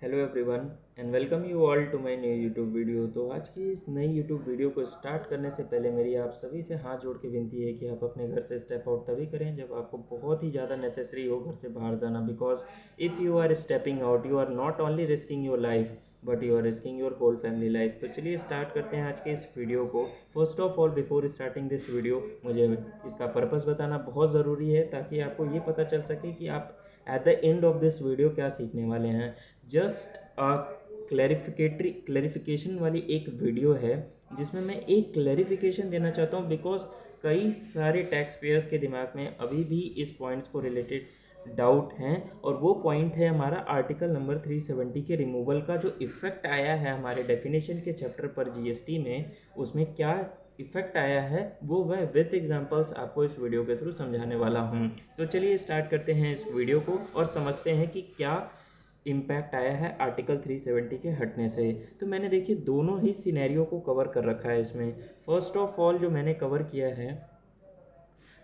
Hello everyone and welcome you all to my new YouTube video. तो आज की इस नई यूट्यूब वीडियो को स्टार्ट करने से पहले मेरी आप सभी से हाथ जोड़ के विनती है कि आप अपने घर से स्टेप आउट तभी करें जब आपको बहुत ही ज़्यादा नेसेसरी हो घर से बाहर जाना। Because if you are stepping out you are not only risking your life but you are risking your whole family life. तो चलिए स्टार्ट करते हैं आज के इस वीडियो को। First of all before starting this video मुझे इसका पर्पस बताना बहुत ज़रूरी है ताकि आपको ये पता चल सके कि आप at the end of this video क्या सीखने वाले हैं। जस्ट क्लैरिफिकेशन वाली एक वीडियो है जिसमें मैं एक क्लैरिफिकेशन देना चाहता हूँ। बिकॉज कई सारे टैक्स पेयर्स के दिमाग में अभी भी इस पॉइंट्स को रिलेटेड डाउट हैं और वो पॉइंट है हमारा आर्टिकल नंबर 370 के रिमूवल का जो इफ़ेक्ट आया है हमारे डेफिनेशन के चैप्टर पर जीएसटी में। उसमें क्या इफेक्ट आया है वो मैं विद एग्जांपल्स आपको इस वीडियो के थ्रू समझाने वाला हूँ। तो चलिए स्टार्ट करते हैं इस वीडियो को और समझते हैं कि क्या इम्पैक्ट आया है आर्टिकल 370 के हटने से। तो मैंने देखिए दोनों ही सिनेरियो को कवर कर रखा है इसमें। फर्स्ट ऑफ ऑल जो मैंने कवर किया है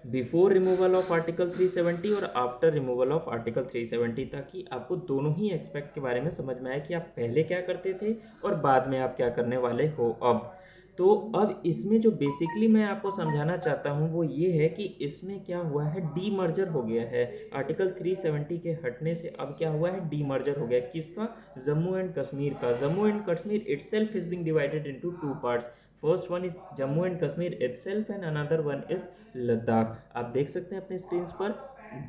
बिफोर रिमूवल ऑफ आर्टिकल 370 और आफ्टर रिमूवल ऑफ आर्टिकल 370, ताकि आपको दोनों ही एक्सपेक्ट के बारे में समझ में आए कि आप पहले क्या करते थे और बाद में आप क्या करने वाले हो अब। तो अब इसमें जो बेसिकली मैं आपको समझाना चाहता हूँ वो ये है कि इसमें क्या हुआ है, डीमर्जर हो गया है। आर्टिकल 370 के हटने से अब क्या हुआ है, डीमर्जर हो गया। किसका? जम्मू एंड कश्मीर का। Jammu and Kashmir itself is being divided into two parts. First one is Jammu and Kashmir itself and another one is Ladakh. आप देख सकते हैं अपने स्क्रीन पर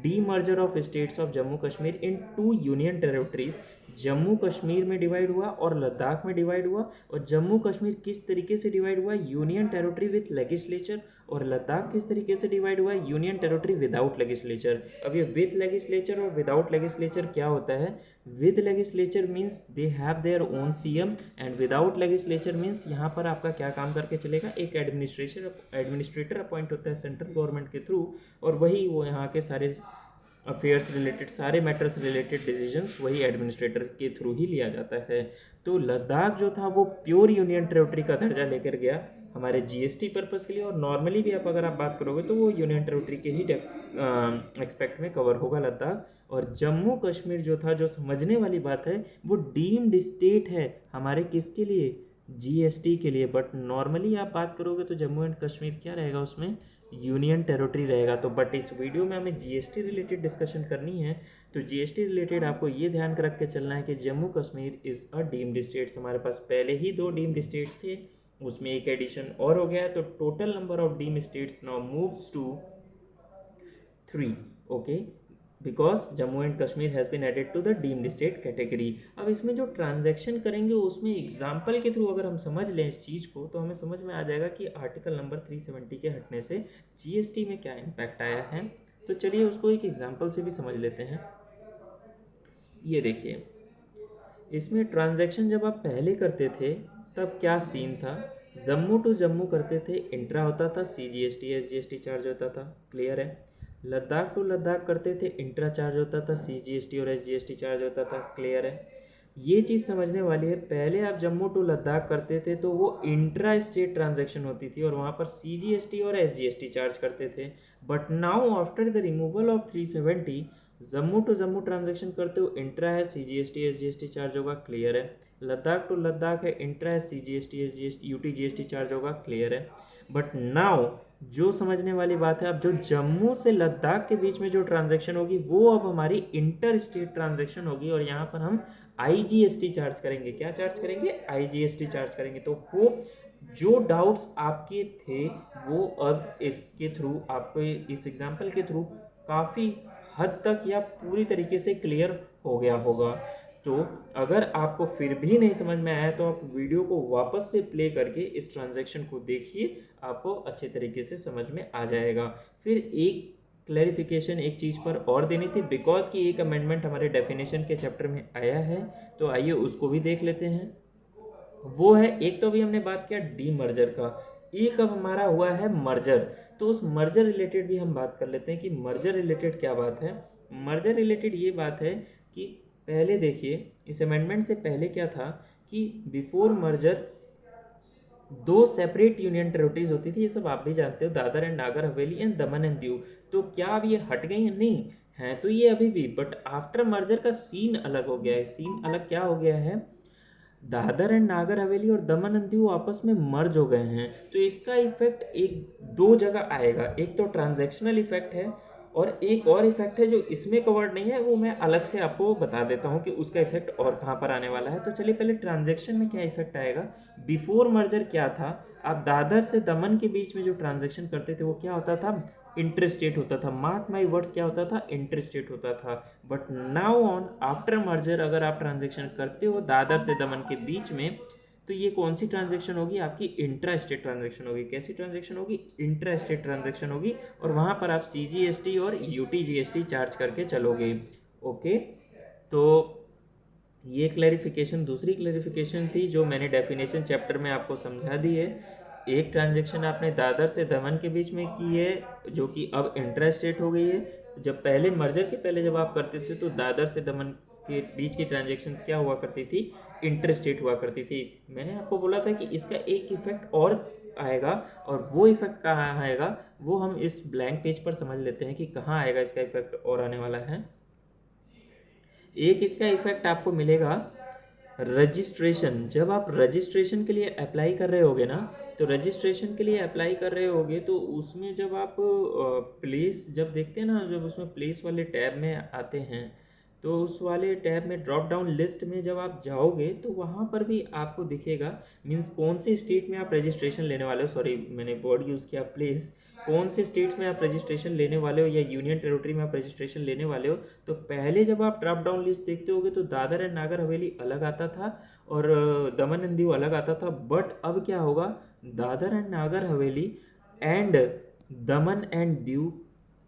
demerger of states of Jammu Kashmir in two union territories. Jammu Kashmir में डिवाइड हुआ और लद्दाख में डिवाइड हुआ। और जम्मू कश्मीर किस तरीके से डिवाइड हुआ, यूनियन टेरिटरी विथ लेजिस्लेचर, और लद्दाख किस तरीके से डिवाइड हुआ, यूनियन टेरिटरी विदाउट लेजिस्लेचर। अब ये विथ लेजिस्लेचर और विदाउट लेजिस्लेचर क्या होता है? With legislature means they have their own CM and without legislature means यहाँ पर आपका क्या काम करके चलेगा, एक एडमिनिस्ट्रेटर अपॉइंट होता है सेंट्रल गवर्नमेंट के थ्रू और वही वो यहाँ के सारे अफेयर्स रिलेटेड, सारे मैटर्स रिलेटेड डिसीजंस वही एडमिनिस्ट्रेटर के थ्रू ही लिया जाता है। तो लद्दाख जो था वो प्योर यूनियन टेरिटरी का दर्जा लेकर गया हमारे जीएसटी पर्पस के लिए। और नॉर्मली भी अगर आप बात करोगे तो वो यूनियन टेरिटरी के ही एक्सपेक्ट में कवर होगा लद्दाख। और जम्मू कश्मीर जो था, जो समझने वाली बात है, वो डीम्ड स्टेट है हमारे किसके लिए, जीएसटी के लिए। बट नॉर्मली आप बात करोगे तो जम्मू एंड कश्मीर क्या रहेगा, उसमें यूनियन टेरिटरी रहेगा। तो बट इस वीडियो में हमें जीएसटी रिलेटेड डिस्कशन करनी है। तो जीएसटी रिलेटेड आपको ये ध्यान रख के चलना है कि Jammu Kashmir is a deemed states. हमारे पास पहले ही 2 डीम्ड स्टेट्स थे, उसमें एक एडिशन और हो गया है। तो total number of deemed states now moves to 3। Okay, because Jammu and Kashmir has been added to the deemed state category. अब इसमें जो ट्रांजैक्शन करेंगे उसमें एग्जाम्पल के थ्रू अगर हम समझ लें इस चीज़ को तो हमें समझ में आ जाएगा कि आर्टिकल नंबर 370 के हटने से जीएसटी में क्या इम्पैक्ट आया है। तो चलिए उसको एक एग्जाम्पल से भी समझ लेते हैं। ये देखिए, इसमें ट्रांजैक्शन जब आप पहले करते थे तब क्या सीन था। जम्मू टू जम्मू करते थे, इंट्रा होता था, सीजीएसटी एसजीएसटी चार्ज होता था, क्लियर है। लद्दाख टू लद्दाख करते थे, इंट्रा चार्ज होता था, सीजीएसटी और एसजीएसटी चार्ज होता था, क्लियर है। ये चीज़ समझने वाली है। पहले आप जम्मू टू लद्दाख करते थे तो वो इंट्रा स्टेट ट्रांजैक्शन होती थी और वहाँ पर सीजीएसटी और एसजीएसटी चार्ज करते थे। But now after the removal of 370 Jammu to Jammu transaction करते हो, इंट्रा है, सीजीएसटी एसजीएसटी चार्ज होगा, क्लियर है। लद्दाख टू लद्दाख है, इंट्रा है, सीजीएसटी एसजीएसटी यूटीजीएसटी चार्ज होगा, क्लियर है। बट नाउ जो समझने वाली बात है, अब जो जम्मू से लद्दाख के बीच में जो ट्रांजैक्शन होगी वो अब हमारी इंटर स्टेट ट्रांजैक्शन होगी और यहाँ पर हम आईजीएसटी चार्ज करेंगे। क्या चार्ज करेंगे? आईजीएसटी चार्ज करेंगे। तो होप जो डाउट्स आपके थे वो अब इसके थ्रू, आपको इस एग्जाम्पल के थ्रू काफ़ी हद तक या पूरी तरीके से क्लियर हो गया होगा। तो अगर आपको फिर भी नहीं समझ में आया तो आप वीडियो को वापस से प्ले करके इस ट्रांजैक्शन को देखिए, आपको अच्छे तरीके से समझ में आ जाएगा। फिर एक क्लैरिफिकेशन एक चीज़ पर और देनी थी, बिकॉज की एक अमेंडमेंट हमारे डेफिनेशन के चैप्टर में आया है, तो आइए उसको भी देख लेते हैं। वो है, एक तो अभी हमने बात किया डीमर्जर का, एक अब हमारा हुआ है मर्जर। तो उस मर्जर रिलेटेड भी हम बात कर लेते हैं कि मर्जर रिलेटेड क्या बात है। मर्जर रिलेटेड ये बात है कि पहले देखिए, इस अमेंडमेंट से पहले क्या था कि before merger 2 separate union territories होती थी, ये सब आप भी जानते हो, Dadar and Nagar Haveli and Daman and Diu. तो क्या अब ये हट गई हैं? नहीं, हैं तो ये अभी भी, बट आफ्टर मर्जर का सीन अलग हो गया है। सीन अलग क्या हो गया है, दादर एंड नागर हवेली और दमन एंड दीव आपस में मर्ज हो गए हैं, तो इसका इफेक्ट एक दो जगह आएगा। एक तो ट्रांजैक्शनल इफेक्ट है, और एक और इफेक्ट है जो इसमें कवर्ड नहीं है, वो मैं अलग से आपको बता देता हूँ कि उसका इफेक्ट और कहाँ पर आने वाला है। तो चलिए पहले ट्रांजैक्शन में क्या इफेक्ट आएगा। बिफोर मर्जर क्या था, आप दादर से दमन के बीच में जो ट्रांजैक्शन करते थे वो क्या होता था, इंटरस्टेट होता था। मार्क माई वर्ड्स, क्या होता था, इंटरस्टेट होता था। But now on after merger अगर आप ट्रांजेक्शन करते हो दादर से दमन के बीच में, तो ये कौन सी ट्रांजेक्शन होगी, आपकी इंट्रा स्टेट ट्रांजेक्शन होगी। कैसी ट्रांजेक्शन होगी, इंट्रा स्टेट ट्रांजेक्शन होगी, और वहां पर आप CGST और UTGST चार्ज करके चलोगे। ओके, तो ये क्लैरिफिकेशन, दूसरी क्लैरिफिकेशन थी जो मैंने डेफिनेशन चैप्टर में आपको समझा दी है। एक ट्रांजैक्शन आपने दादर से दमन के बीच में की है, जो कि अब इंट्रा स्टेट हो गई है। जब पहले मर्जर के पहले जब आप करते थे तो दादर से दमन के बीच की ट्रांजैक्शन क्या हुआ करती थी, इंटर स्टेट हुआ करती थी। मैंने आपको बोला था कि इसका एक इफेक्ट और आएगा, और वो इफेक्ट कहाँ आएगा वो हम इस ब्लैंक पेज पर समझ लेते हैं कि कहाँ आएगा इसका इफेक्ट और आने वाला है। एक इसका इफेक्ट आपको मिलेगा रजिस्ट्रेशन। जब आप रजिस्ट्रेशन के लिए अप्लाई कर रहे होगे ना, तो रजिस्ट्रेशन के लिए अप्लाई कर रहे होगे तो उसमें जब आप प्लेस जब देखते हैं ना, जब उसमें प्लेस वाले टैब में आते हैं, तो उस वाले टैब में ड्रॉप डाउन लिस्ट में जब आप जाओगे तो वहाँ पर भी आपको दिखेगा, मीन्स कौन से स्टेट में आप रजिस्ट्रेशन लेने वाले हो, सॉरी मैंने वर्ड यूज़ किया प्लेस, कौन से स्टेट्स में आप रजिस्ट्रेशन लेने वाले हो या यूनियन टेरिटरी में आप रजिस्ट्रेशन लेने वाले हो। तो पहले जब आप ड्रॉप डाउन लिस्ट देखते होगे तो दादर एंड नागर हवेली अलग आता था और दमन एंड दीव अलग आता था। बट अब क्या होगा, Dadar and Nagar Haveli and Daman and Diu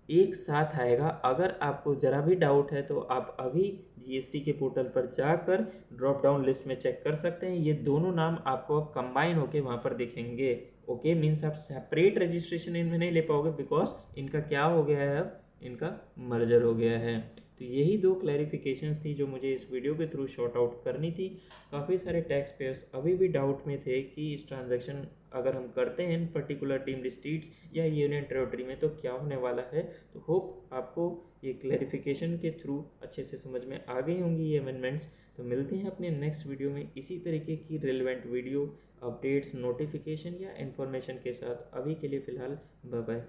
एक साथ आएगा। अगर आपको ज़रा भी डाउट है तो आप अभी GST के पोर्टल पर जाकर ड्रॉप डाउन लिस्ट में चेक कर सकते हैं, ये दोनों नाम आपको अब कंबाइन होके वहाँ पर दिखेंगे। ओके, मीन्स आप सेपरेट रजिस्ट्रेशन इनमें नहीं ले पाओगे, बिकॉज इनका क्या हो गया है, अब इनका मर्जर हो गया है। तो यही दो क्लैरिफिकेशंस थी जो मुझे इस वीडियो के थ्रू शॉर्ट आउट करनी थी। काफ़ी सारे टैक्स पेयर्स अभी भी डाउट में थे कि इस ट्रांजैक्शन अगर हम करते हैं इन पर्टिकुलर डीम्ड स्टेट्स या यूनियन टेरिटरी में तो क्या होने वाला है। तो होप आपको ये क्लैरिफिकेशन के थ्रू अच्छे से समझ में आ गई होंगी ये अमेंडमेंट्स। तो मिलते हैं अपने नेक्स्ट वीडियो में इसी तरीके की रिलेवेंट वीडियो, अपडेट्स, नोटिफिकेशन या इन्फॉर्मेशन के साथ। अभी के लिए फ़िलहाल बाय बाय।